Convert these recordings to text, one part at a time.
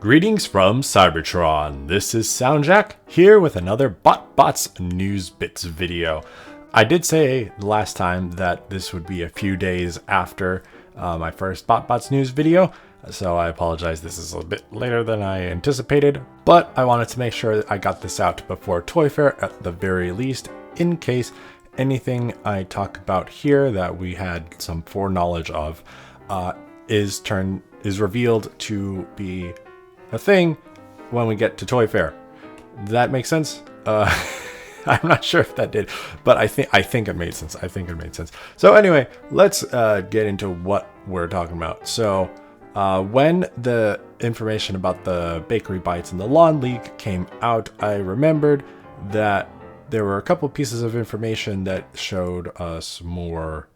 Greetings from Cybertron. This is SoundJack here with another BotBots News Bits video. I did say last time that this would be a few days after my first BotBots News video, so I apologize. This is a bit later than I anticipated, but I wanted to make sure that I got this out before Toy Fair at the very least, in case anything I talk about here that we had some foreknowledge of is revealed to be a thing when we get to Toy Fair. Does that make sense? I'm not sure if that did, but I think it made sense. So anyway, let's get into what we're talking about. So when the information about the bakery bites and the lawn leak came out, I remembered that there were a couple pieces of information that showed us more.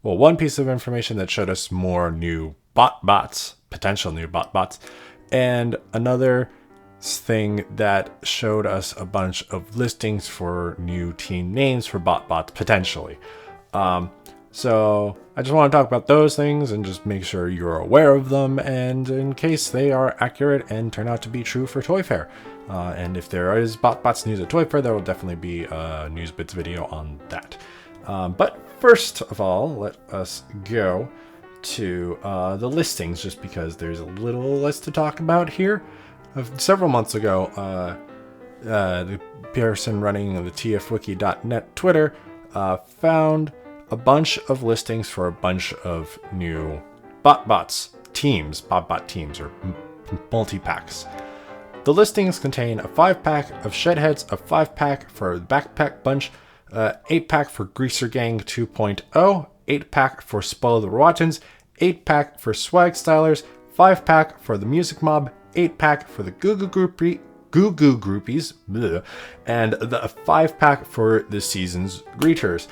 Well, one piece of information that showed us more new BotBots, potential new BotBots, and another thing that showed us a bunch of listings for new team names for BotBots potentially. So I just want to talk about those things and just make sure you're aware of them, and in case they are accurate and turn out to be true for Toy Fair. And if there is BotBots news at Toy Fair, there will definitely be a News Bits video on that. But first of all, let us go to the listings, just because there's a little less to talk about here. Several months ago, the person running the tfwiki.net Twitter found a bunch of listings for a bunch of new BotBots teams, BotBot teams, or multi-packs. The listings contain a 5-pack of Shedheads, a 5-pack for the Backpack Bunch, 8-pack for Greaser Gang 2.0, 8-pack for Spoil the Rottens, 8-pack for Swag Stylers, 5-pack for the Music Mob, 8-pack for the Goo Goo Groupies, bleh, and the 5-pack for the season's greeters.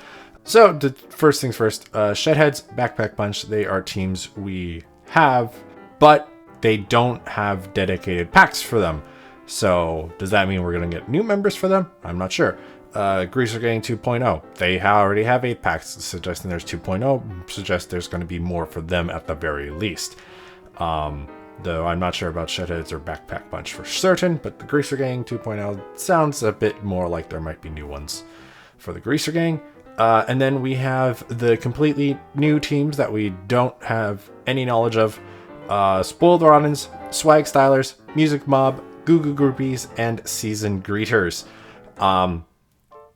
So the first things first, Shedheads, Backpack Bunch, they are teams we have, but they don't have dedicated packs for them. So does that mean we're going to get new members for them? I'm not sure. Greaser Gang 2.0, they already have 8 packs, suggesting there's 2.0, suggests there's going to be more for them at the very least. Though I'm not sure about Shedheads or Backpack Bunch for certain, but the Greaser Gang 2.0 sounds a bit more like there might be new ones for the Greaser Gang. And then we have the completely new teams that we don't have any knowledge of. Spoil the Rottens, Swag Stylers, Music Mob, Goo Goo Groupies, and Season Greeters.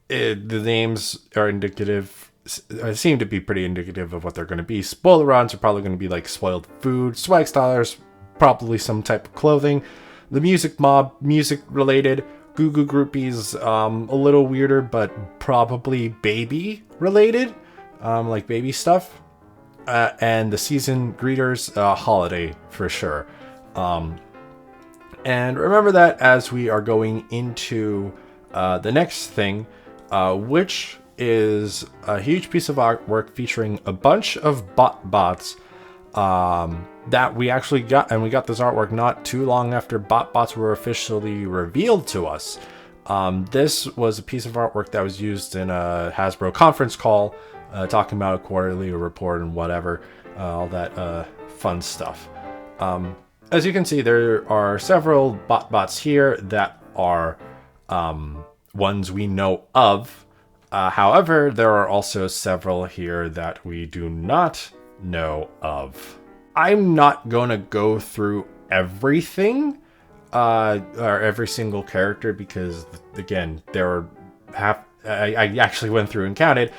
The names are indicative, seem to be pretty indicative of what they're going to be. Spoil the Rottens are probably going to be like spoiled food. Swag Stylers, probably some type of clothing. The Music Mob, music related. Goo Goo Groupies, a little weirder, but probably baby related, like baby stuff. And the Season Greeters, holiday for sure. And remember that as we are going into the next thing, which is a huge piece of artwork featuring a bunch of BotBots that we actually got, and we got this artwork not too long after BotBots were officially revealed to us. This was a piece of artwork that was used in a Hasbro conference call, talking about a quarterly report and whatever, all that fun stuff. As you can see, there are several BotBots here that are ones we know of. However, there are also several here that we do not know of. I'm not going to go through everything, or every single character, because again, there are I actually went through and counted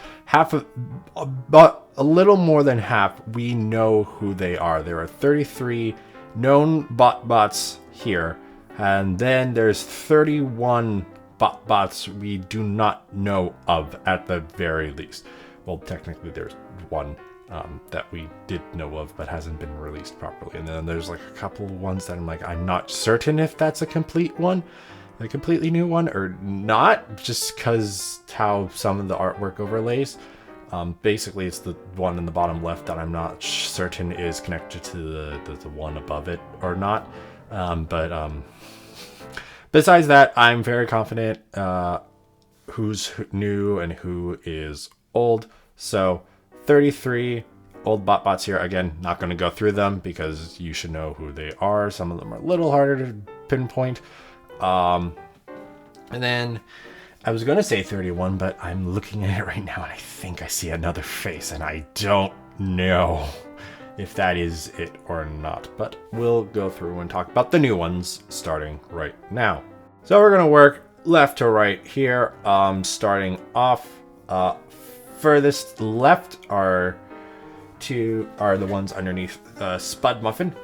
but a little more than half we know who they are. There are 33 known BotBots here, and then there's 31 BotBots we do not know of at the very least. Well, technically there's one that we did know of but hasn't been released properly, and then there's like a couple of ones that I'm not certain if that's a completely new one or not, just because how some of the artwork overlays. Basically it's the one in the bottom left that I'm not certain is connected to the one above it or not. Besides that, I'm very confident who's new and who is old. So 33 old BotBots here. Again, not going to go through them because you should know who they are. Some of them are a little harder to pinpoint. And then I was going to say 31, but I'm looking at it right now and I think I see another face and I don't know if that is it or not. But we'll go through and talk about the new ones starting right now. So we're going to work left to right here. Starting off, furthest left are the ones underneath Spud Muffin.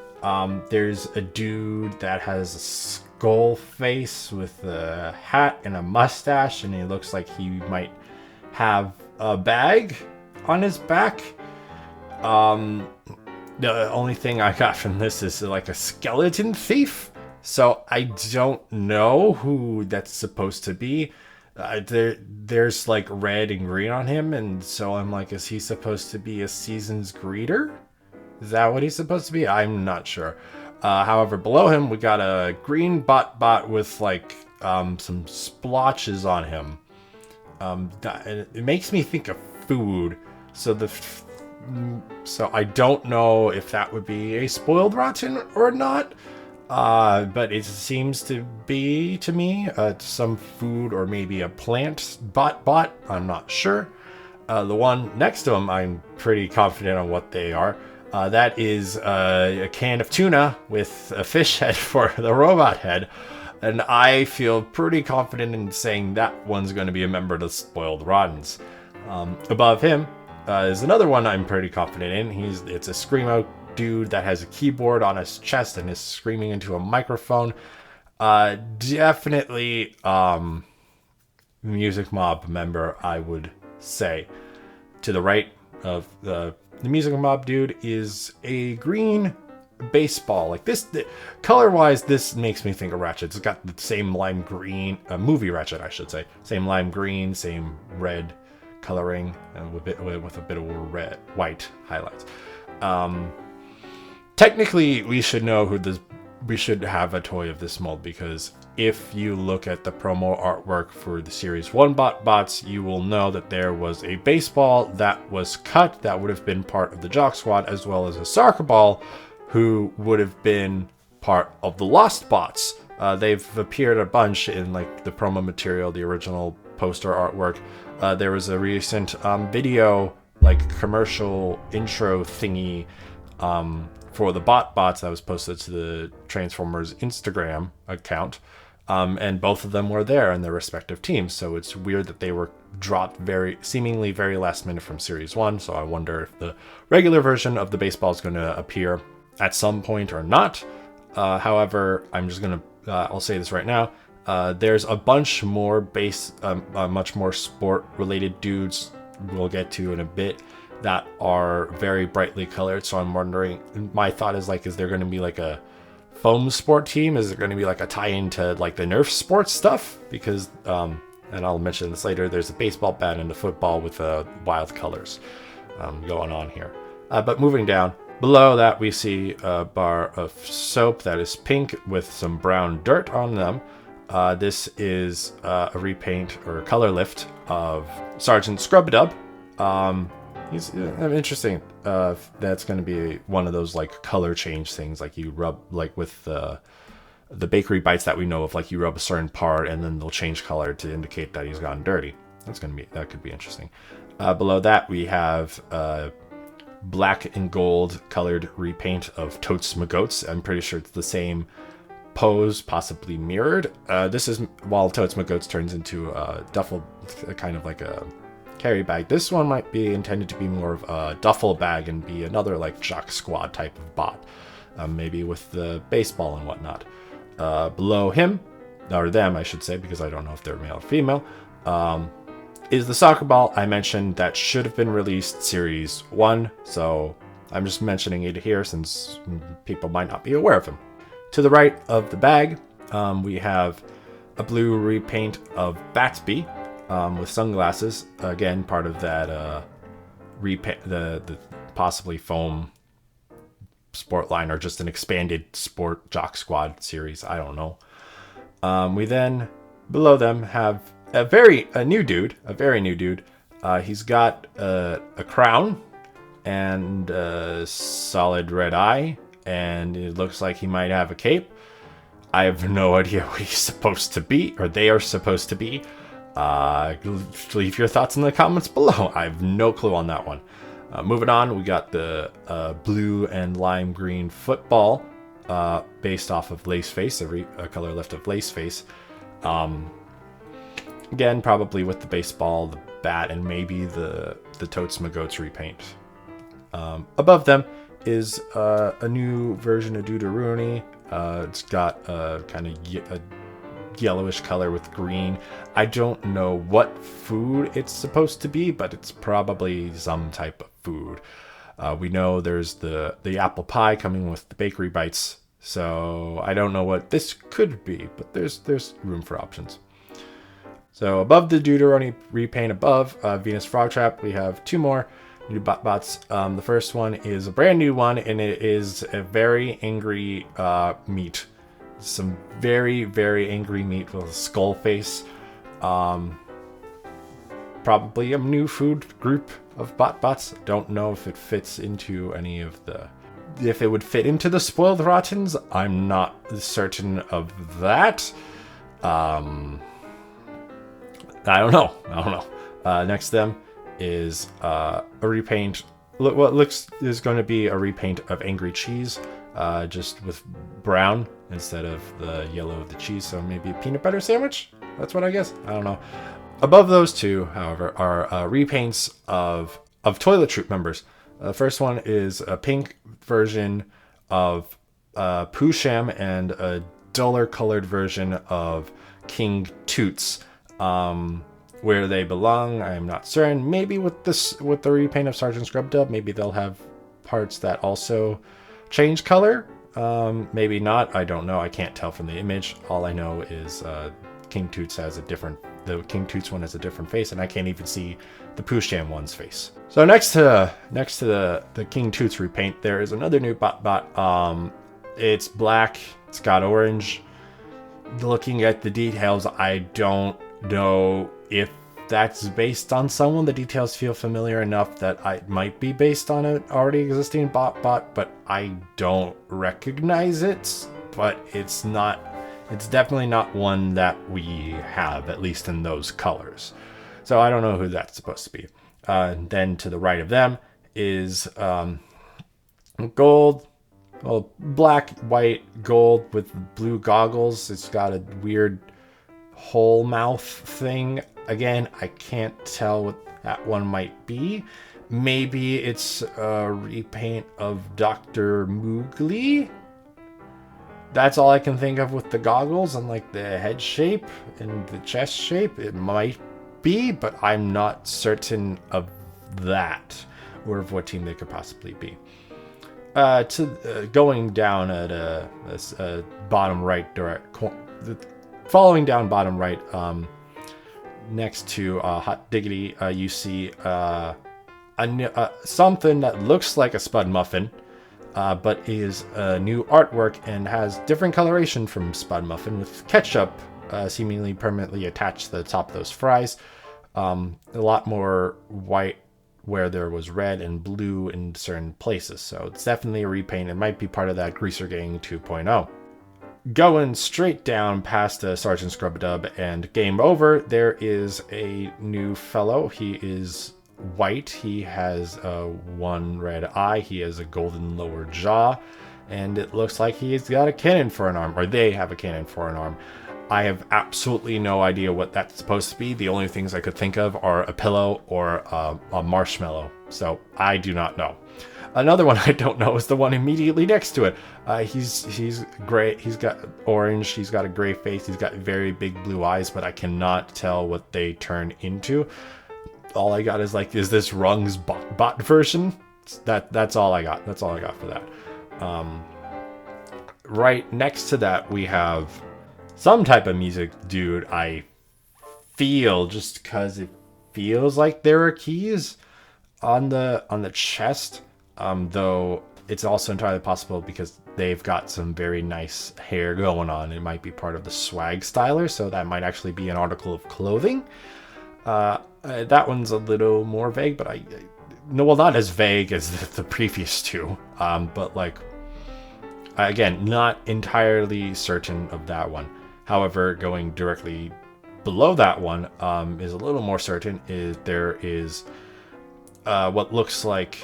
There's a dude that has a skull face with a hat and a mustache, and he looks like he might have a bag on his back. The only thing I got from this is like a skeleton thief. So I don't know who that's supposed to be. There's like red and green on him, and so I'm like, is he supposed to be a season's greeter? Is that what he's supposed to be? I'm not sure. However, below him we got a green BotBot with like some splotches on him. It makes me think of food. So I don't know if that would be a spoiled rotten or not. But it seems to be, to me, some food or maybe a plant BotBot. I'm not sure. The one next to him, I'm pretty confident on what they are. That is a can of tuna with a fish head for the robot head. And I feel pretty confident in saying that one's going to be a member of the Spoiled Rottens. Above him is another one I'm pretty confident in. It's a Screamo dude that has a keyboard on his chest and is screaming into a microphone. Definitely Music Mob member, I would say. To the right of the Music Mob dude is a green baseball. Like this, color wise, this makes me think of Ratchet. It's got the same lime green, movie Ratchet, I should say. Same lime green, same red coloring, and with a bit of red, white highlights. Technically, we should know we should have a toy of this mold, because if you look at the promo artwork for the Series 1 BotBots, you will know that there was a baseball that was cut that would have been part of the Jock Squad, as well as a soccer ball who would have been part of the Lost Bots. They've appeared a bunch in like the promo material, the original poster artwork. There was a recent video, like commercial intro thingy, for the BotBots that was posted to the Transformers Instagram account, and both of them were there in their respective teams. So it's weird that they were dropped seemingly very last minute from Series 1. So I wonder if the regular version of the baseball is going to appear at some point or not. However, I'm just going to, I'll say this right now. There's a bunch more much more sport-related dudes we'll get to in a bit that are very brightly colored. So I'm wondering, my thought is like, is there going to be like a foam sport team? Is there going to be like a tie-in to like the Nerf sports stuff? Because, and I'll mention this later, there's a baseball bat and a football with wild colors going on here. But moving down, below that we see a bar of soap that is pink with some brown dirt on them. This is a repaint or a color lift of Sergeant Scrub-a-Dub. He's interesting. That's going to be one of those like color change things, like you rub, like with the bakery bites that we know of, like you rub a certain part and then they'll change color to indicate that he's gone dirty. That could be interesting. Below that we have black and gold colored repaint of Totes McGoats. I'm pretty sure it's the same pose, possibly mirrored. This is while Totes McGoats turns into a duffel, kind of like a carry bag. This one might be intended to be more of a duffel bag and be another like Jock Squad type of bot, maybe with the baseball and whatnot. Below him, or them I should say, because I don't know if they're male or female, is the soccer ball I mentioned that should have been released Series 1, so I'm just mentioning it here since people might not be aware of him. To the right of the bag, we have a blue repaint of Batsby, with sunglasses, again part of that repaint, the possibly foam sport line, or just an expanded sport Jock Squad series, I don't know. We then below them have a very new dude. He's got a crown and a solid red eye, and it looks like he might have a cape. I have no idea what he's supposed to be, or they are supposed to be. Leave your thoughts in the comments below. I have no clue on that one. Moving on, we got the blue and lime green football, based off of Laceface, a color lift of Laceface. Again, probably with the baseball, the bat, and maybe the Totes Magoats repaint. Above them is a new version of Deuteroni. It's got a kind of a yellowish color with green. I don't know what food it's supposed to be, but it's probably some type of food. We know there's the apple pie coming with the bakery bites, so I don't know what this could be, but there's room for options. So above the Deuteroni repaint above Venus Frogtrap, we have two more new BotBots. The first one is a brand new one, and it is a very angry meat. Some very, very angry meat with a skull face. Probably a new food group of BotBots. Don't know if it fits into any of the... If it would fit into the Spoiled Rottens, I'm not certain of that. I don't know. Next to them is a repaint. What looks is going to be a repaint of Angry Cheese, just with brown instead of the yellow of the cheese. So maybe a peanut butter sandwich? That's what I guess. I don't know. Above those two, however, are repaints of Toilet Troop members. The first one is a pink version of Poosham and a duller colored version of King Toots. Where they belong, I am not certain. Maybe with the repaint of Sergeant Scrub Dub, maybe they'll have parts that also change color. Maybe not. I don't know. I can't tell from the image. All I know is King Toots has the King Toots one has a different face, and I can't even see the Poosham one's face. So next to the King Toots repaint, there is another new BotBot. It's black. It's got orange. Looking at the details, I don't know if that's based on someone. The details feel familiar enough that I might be based on an already existing BotBot, but I don't recognize it. But it's definitely not one that we have, at least in those colors. So I don't know who that's supposed to be. Then to the right of them is gold. Well, black, white, gold with blue goggles. It's got a weird whole mouth thing. Again, I can't tell what that one might be. Maybe it's a repaint of Dr. Moogly. That's all I can think of with the goggles and like the head shape and the chest shape. It might be, but I'm not certain of that or of what team they could possibly be. Going down at a bottom right following down bottom right, next to Hot Diggity, you see something that looks like a Spud Muffin, but is a new artwork and has different coloration from Spud Muffin, with ketchup seemingly permanently attached to the top of those fries. A lot more white where there was red and blue in certain places. So it's definitely a repaint. It might be part of that Greaser Gang 2.0. Going straight down past Sergeant Scrub-a-Dub and Game Over, there is a new fellow. He is white. He has one red eye. He has a golden lower jaw. And it looks like he's got a cannon for an arm, or they have a cannon for an arm. I have absolutely no idea what that's supposed to be. The only things I could think of are a pillow or a marshmallow. So I do not know. Another one I don't know is the one immediately next to it. He's gray. He's got orange. He's got a gray face. He's got very big blue eyes, but I cannot tell what they turn into. All I got is like, is this Rung's bot version? That's all I got. That's all I got for that. Right next to that, we have some type of music dude. I feel, just because it feels like there are keys on the chest, though it's also entirely possible because they've got some very nice hair going on. It might be part of the swag styler, so that might actually be an article of clothing. That one's a little more vague, but no, well, not as vague as the previous two, but like, again, not entirely certain of that one. However, going directly below that one is a little more certain. Is there is what looks like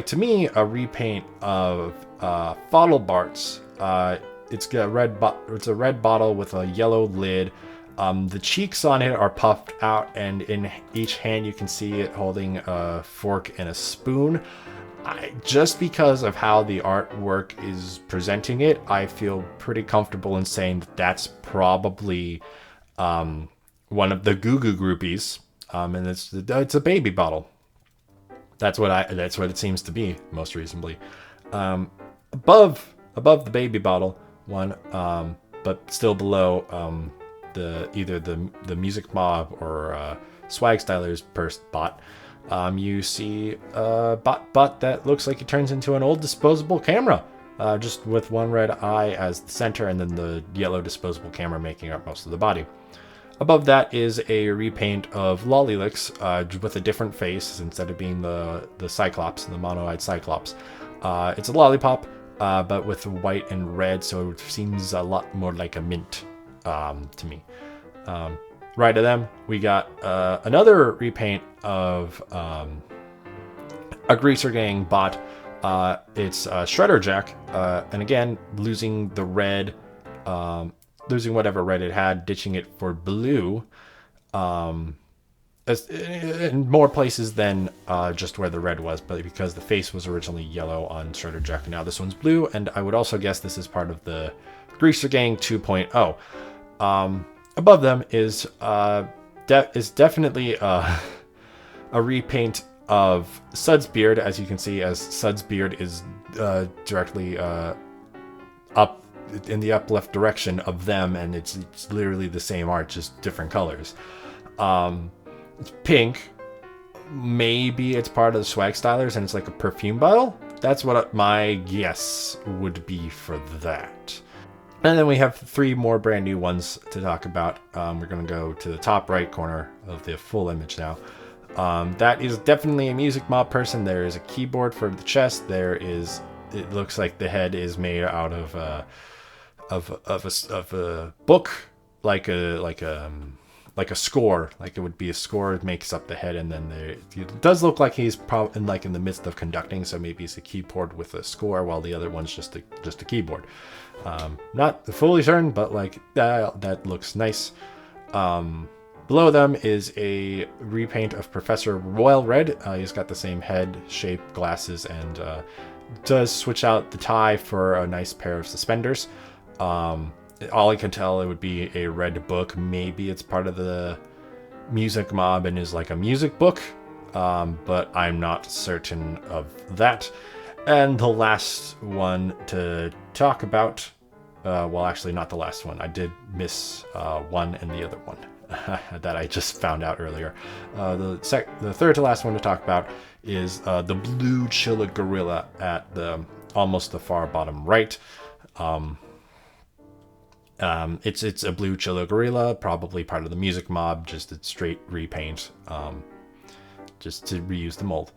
to me a repaint of BotBots. It's a red bottle with a yellow lid. The cheeks on it are puffed out, and in each hand you can see it holding a fork and a spoon. Just because of how the artwork is presenting it, I feel pretty comfortable in saying that that's probably one of the Goo Goo groupies, and it's a baby bottle. That's what it seems to be most reasonably. Above the baby bottle one, but still below either the Music Mob or Swag Styler's first bot. You see a bot that looks like it turns into an old disposable camera, just with one red eye as the center, and then the yellow disposable camera making up most of the body. Above that is a repaint of Lollylix with a different face instead of being the Cyclops, the mono-eyed Cyclops. It's a lollipop, but with white and red, so it seems a lot more like a mint to me. Right of them, we got another repaint of a Greaser Gang bot. It's Shredder Jack, and again, losing the red, losing whatever red it had, ditching it for blue, in more places than just where the red was, but because the face was originally yellow on Shredder Jack, and now this one's blue, and I would also guess this is part of the Greaser Gang 2.0. Above them is definitely a repaint of Sud's beard, as you can see, as Sud's beard is directly up in the up left direction of them, and it's literally the same art, just different colors. It's pink. Maybe it's part of the Swag Stylers, and it's like a perfume bottle. That's what my guess would be for that. And then we have 3 more brand new ones to talk about. We're going to go to the top right corner of the full image now. That is definitely a Music Mob person. There is a keyboard for the chest. It looks like the head is made out of a book, like a score. Like it would be a score. It makes up the head, and then it does look like he's probably in the midst of conducting. So maybe it's a keyboard with a score, while the other one's just a keyboard. Not fully certain, but like that looks nice. Below them is a repaint of Professor Royal Red. He's got the same head shape, glasses, and does switch out the tie for a nice pair of suspenders. All I can tell, it would be a red book. Maybe it's part of the Music Mob and is like a music book, but I'm not certain of that. And the last one to talk about, well, actually not the last one. I did miss one and the other one that I just found out earlier. The third to last one to talk about is the blue Chilla Gorilla at almost the far bottom right. It's a blue Chilla Gorilla, probably part of the Music Mob, just a straight repaint, just to reuse the mold.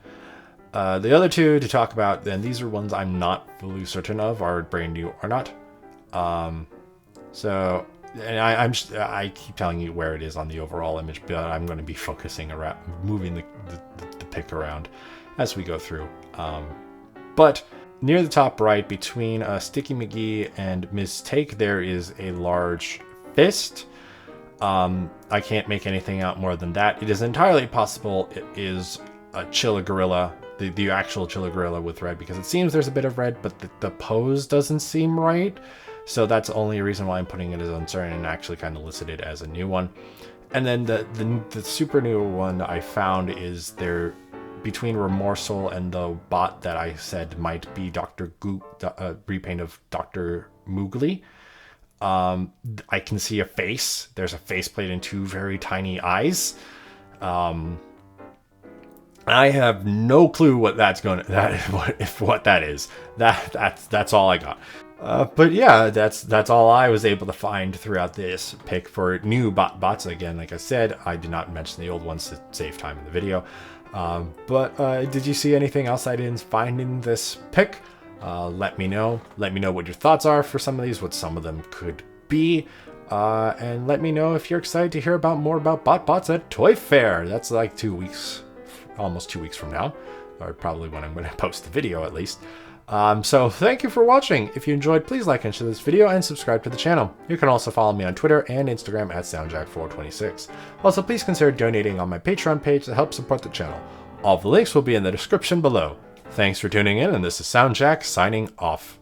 The other two to talk about, then these are ones I'm not fully certain of, are brand new or not. So, and I keep telling you where it is on the overall image, but I'm going to be focusing around, moving the pick around as we go through. But near the top right, between Sticky McGee and Ms. Take, there is a large fist. I can't make anything out more than that. It is entirely possible it is a Chilla Gorilla, the actual Chilla Gorilla with red, because it seems there's a bit of red, but the pose doesn't seem right. So that's the only reason why I'm putting it as uncertain and actually kind of listed it as a new one. And then the super new one I found is there between Remorsal and the bot that I said might be Dr. Repaint of Dr. Moogly. I can see a face. There's a faceplate and 2 very tiny eyes. I have no clue what that is. That's all I got. But yeah, that's all I was able to find throughout this pick for new BotBots. Again, like I said, I did not mention the old ones to save time in the video. Did you see anything else I didn't find in this pick? Let me know. Let me know what your thoughts are for some of these, what some of them could be. And let me know if you're excited to hear more about BotBots at Toy Fair. That's like 2 weeks, almost 2 weeks from now, or probably when I'm going to post the video at least. So thank you for watching. If you enjoyed, please like and share this video and subscribe to the channel. You can also follow me on Twitter and Instagram at SoundJack426. Also, please consider donating on my Patreon page to help support the channel. All the links will be in the description below. Thanks for tuning in, and this is SoundJack signing off.